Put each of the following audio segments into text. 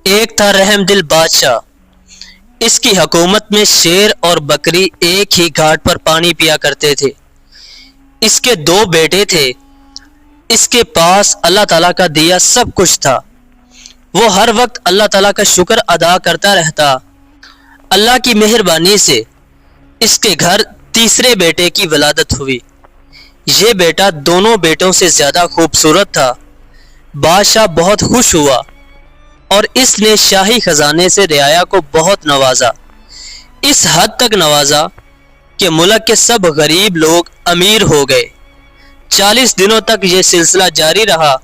ایک تھا رحم دل بادشاہ، اس کی حکومت میں شیر اور بکری ایک ہی گھاٹ پر پانی پیا کرتے تھے۔ اس کے دو بیٹے تھے۔ اس کے پاس اللہ تعالیٰ کا دیا سب کچھ تھا۔ وہ ہر وقت اللہ تعالیٰ کا شکر ادا کرتا رہتا۔ اللہ کی مہربانی سے اس کے گھر تیسرے بیٹے کی ولادت ہوئی۔ یہ بیٹا دونوں بیٹوں سے زیادہ خوبصورت تھا۔ بادشاہ بہت خوش ہوا اور اس نے شاہی خزانے سے رعایا کو بہت نوازا، اس حد تک نوازا کہ ملک کے سب غریب لوگ امیر ہو گئے۔ 40 دنوں تک یہ سلسلہ جاری رہا۔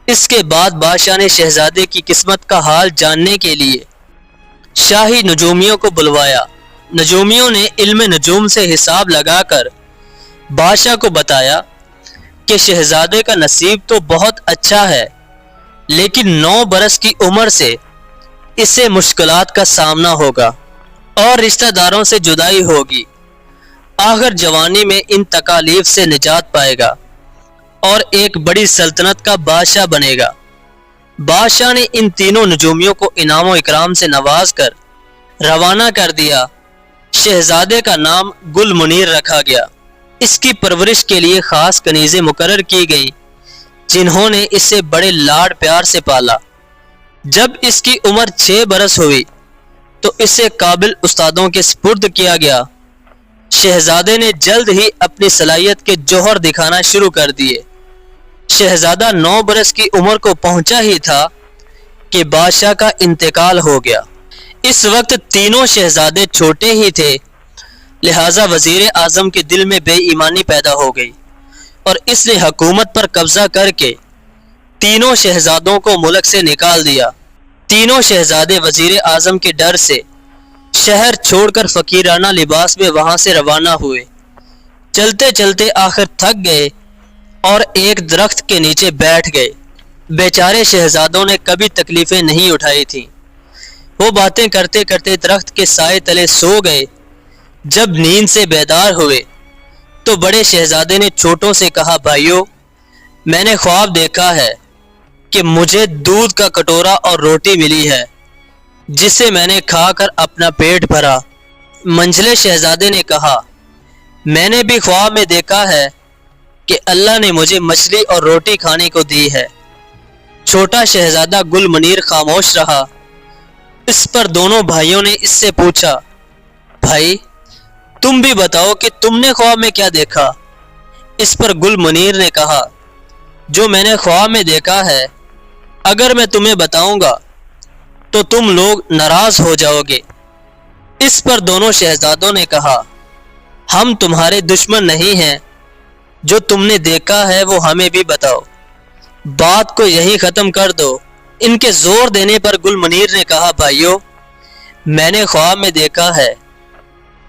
اس کے بعد بادشاہ نے شہزادے کی قسمت کا حال جاننے کے لیے شاہی نجومیوں کو بلوایا۔ نجومیوں نے علم نجوم سے حساب لگا کر بادشاہ کو بتایا کہ شہزادے کا نصیب تو بہت اچھا ہے، لیکن 9 برس کی عمر سے اسے مشکلات کا سامنا ہوگا اور رشتہ داروں سے جدائی ہوگی۔ آخر جوانی میں ان تکالیف سے نجات پائے گا اور ایک بڑی سلطنت کا بادشاہ بنے گا۔ بادشاہ نے ان تینوں نجومیوں کو انعام و اکرام سے نواز کر روانہ کر دیا۔ شہزادے کا نام گل منیر رکھا گیا۔ اس کی پرورش کے لیے خاص کنیزیں مقرر کی گئیں، جنہوں نے اسے بڑے لاڈ پیار سے پالا۔ جب اس کی عمر 6 برس ہوئی تو اسے قابل استادوں کے سپرد کیا گیا۔ شہزادے نے جلد ہی اپنی صلاحیت کے جوہر دکھانا شروع کر دیے۔ شہزادہ 9 برس کی عمر کو پہنچا ہی تھا کہ بادشاہ کا انتقال ہو گیا۔ اس وقت تینوں شہزادے چھوٹے ہی تھے، لہٰذا وزیر اعظم کے دل میں بے ایمانی پیدا ہو گئی اور اس نے حکومت پر قبضہ کر کے تینوں شہزادوں کو ملک سے نکال دیا۔ تینوں شہزادے وزیر اعظم کے ڈر سے شہر چھوڑ کر فقیرانہ لباس میں وہاں سے روانہ ہوئے۔ چلتے چلتے آخر تھک گئے اور ایک درخت کے نیچے بیٹھ گئے۔ بیچارے شہزادوں نے کبھی تکلیفیں نہیں اٹھائی تھیں۔ وہ باتیں کرتے کرتے درخت کے سائے تلے سو گئے۔ جب نیند سے بیدار ہوئے تو بڑے شہزادے نے چھوٹوں سے کہا، بھائیو، میں نے خواب دیکھا ہے کہ مجھے دودھ کا کٹورا اور روٹی ملی ہے، جسے میں نے کھا کر اپنا پیٹ بھرا۔ منجلے شہزادے نے کہا، میں نے بھی خواب میں دیکھا ہے کہ اللہ نے مجھے مچھلی اور روٹی کھانے کو دی ہے۔ چھوٹا شہزادہ گل منیر خاموش رہا۔ اس پر دونوں بھائیوں نے اس سے پوچھا، بھائی تم بھی بتاؤ کہ تم نے خواب میں کیا دیکھا؟ اس پر گل منیر نے کہا، جو میں نے خواب میں دیکھا ہے اگر میں تمہیں بتاؤں گا تو تم لوگ ناراض ہو جاؤ گے۔ اس پر دونوں شہزادوں نے کہا، ہم تمہارے دشمن نہیں ہیں، جو تم نے دیکھا ہے وہ ہمیں بھی بتاؤ، بات کو یہی ختم کر دو۔ ان کے زور دینے پر گل منیر نے کہا، بھائیو، میں نے خواب میں دیکھا ہے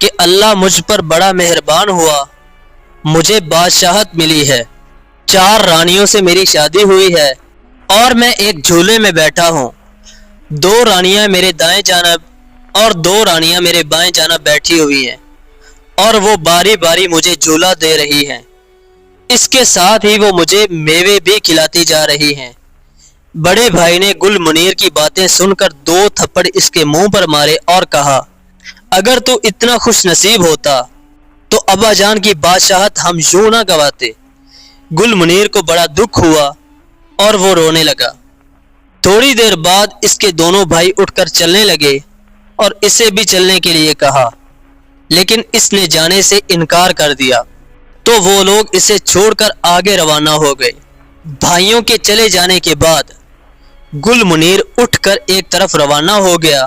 کہ اللہ مجھ پر بڑا مہربان ہوا، مجھے بادشاہت ملی ہے، 4 رانیوں سے میری شادی ہوئی ہے اور میں ایک جھولے میں بیٹھا ہوں۔ 2 رانیاں میرے دائیں جانب اور 2 رانیاں میرے بائیں جانب بیٹھی ہوئی ہیں اور وہ باری باری مجھے جھولا دے رہی ہیں۔ اس کے ساتھ ہی وہ مجھے میوے بھی کھلاتی جا رہی ہیں۔ بڑے بھائی نے گل منیر کی باتیں سن کر 2 تھپڑ اس کے منہ پر مارے اور کہا، اگر تو اتنا خوش نصیب ہوتا تو ابا جان کی بادشاہت ہم یوں نہ گواتے۔ گل منیر کو بڑا دکھ ہوا اور وہ رونے لگا۔ تھوڑی دیر بعد اس کے دونوں بھائی اٹھ کر چلنے لگے اور اسے بھی چلنے کے لیے کہا، لیکن اس نے جانے سے انکار کر دیا تو وہ لوگ اسے چھوڑ کر آگے روانہ ہو گئے۔ بھائیوں کے چلے جانے کے بعد گل منیر اٹھ کر ایک طرف روانہ ہو گیا۔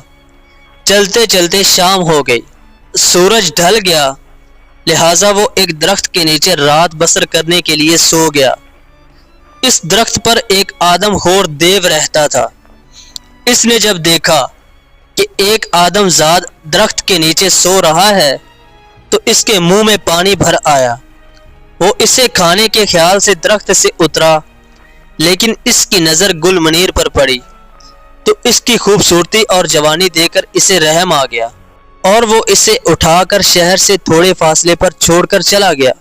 چلتے چلتے شام ہو گئی، سورج ڈھل گیا، لہٰذا وہ ایک درخت کے نیچے رات بسر کرنے کے لیے سو گیا۔ اس درخت پر ایک آدم خور دیو رہتا تھا۔ اس نے جب دیکھا کہ ایک آدم زاد درخت کے نیچے سو رہا ہے تو اس کے منہ میں پانی بھر آیا۔ وہ اسے کھانے کے خیال سے درخت سے اترا، لیکن اس کی نظر گل منیر پر پڑی تو اس کی خوبصورتی اور جوانی دیکھ کر اسے رحم آ گیا اور وہ اسے اٹھا کر شہر سے تھوڑے فاصلے پر چھوڑ کر چلا گیا۔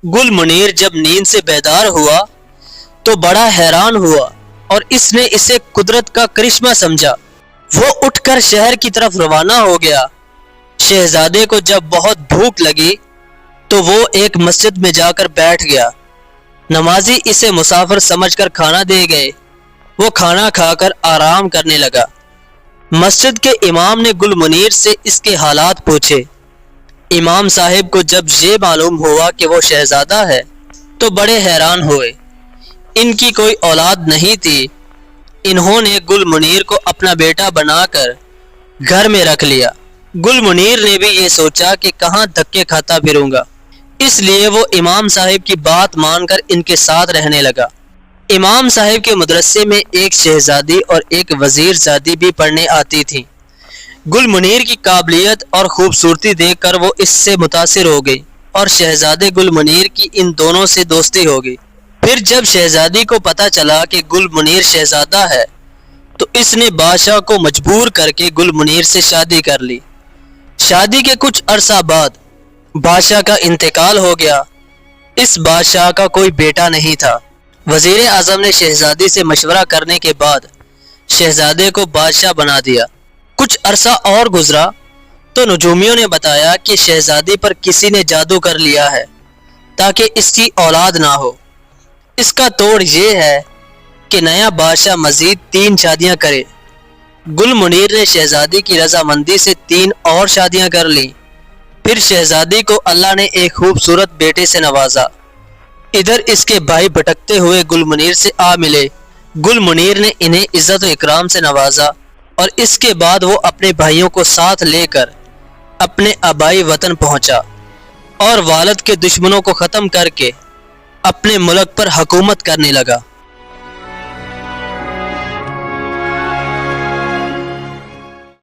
گل منیر جب نیند سے بیدار ہوا تو بڑا حیران ہوا اور اس نے اسے قدرت کا کرشمہ سمجھا۔ وہ اٹھ کر شہر کی طرف روانہ ہو گیا۔ شہزادے کو جب بہت بھوک لگی تو وہ ایک مسجد میں جا کر بیٹھ گیا۔ نمازی اسے مسافر سمجھ کر کھانا دے گئے۔ وہ کھانا کھا کر آرام کرنے لگا۔ مسجد کے امام نے گل منیر سے اس کے حالات پوچھے۔ امام صاحب کو جب یہ معلوم ہوا کہ وہ شہزادہ ہے تو بڑے حیران ہوئے۔ ان کی کوئی اولاد نہیں تھی۔ انہوں نے گل منیر کو اپنا بیٹا بنا کر گھر میں رکھ لیا۔ گل منیر نے بھی یہ سوچا کہ کہاں دھکے کھاتا پھروں گا، اس لیے وہ امام صاحب کی بات مان کر ان کے ساتھ رہنے لگا۔ امام صاحب کے مدرسے میں ایک شہزادی اور ایک وزیر زادی بھی پڑھنے آتی تھی۔ گل منیر کی قابلیت اور خوبصورتی دیکھ کر وہ اس سے متاثر ہو گئی اور شہزادے گل منیر کی ان دونوں سے دوستی ہو گئی۔ پھر جب شہزادی کو پتہ چلا کہ گل منیر شہزادہ ہے تو اس نے بادشاہ کو مجبور کر کے گل منیر سے شادی کر لی۔ شادی کے کچھ عرصہ بعد بادشاہ کا انتقال ہو گیا۔ اس بادشاہ کا کوئی بیٹا نہیں تھا۔ وزیر اعظم نے شہزادی سے مشورہ کرنے کے بعد شہزادے کو بادشاہ بنا دیا۔ کچھ عرصہ اور گزرا تو نجومیوں نے بتایا کہ شہزادی پر کسی نے جادو کر لیا ہے تاکہ اس کی اولاد نہ ہو۔ اس کا توڑ یہ ہے کہ نیا بادشاہ مزید 3 شادیاں کرے۔ گل منیر نے شہزادی کی رضامندی سے 3 اور شادیاں کر لیں۔ پھر شہزادی کو اللہ نے ایک خوبصورت بیٹے سے نوازا۔ ادھر اس کے بھائی بھٹکتے ہوئے گل منیر سے آ ملے۔ گل منیر نے انہیں عزت و اکرام سے نوازا اور اس کے بعد وہ اپنے بھائیوں کو ساتھ لے کر اپنے آبائی وطن پہنچا اور والد کے دشمنوں کو ختم کر کے اپنے ملک پر حکومت کرنے لگا۔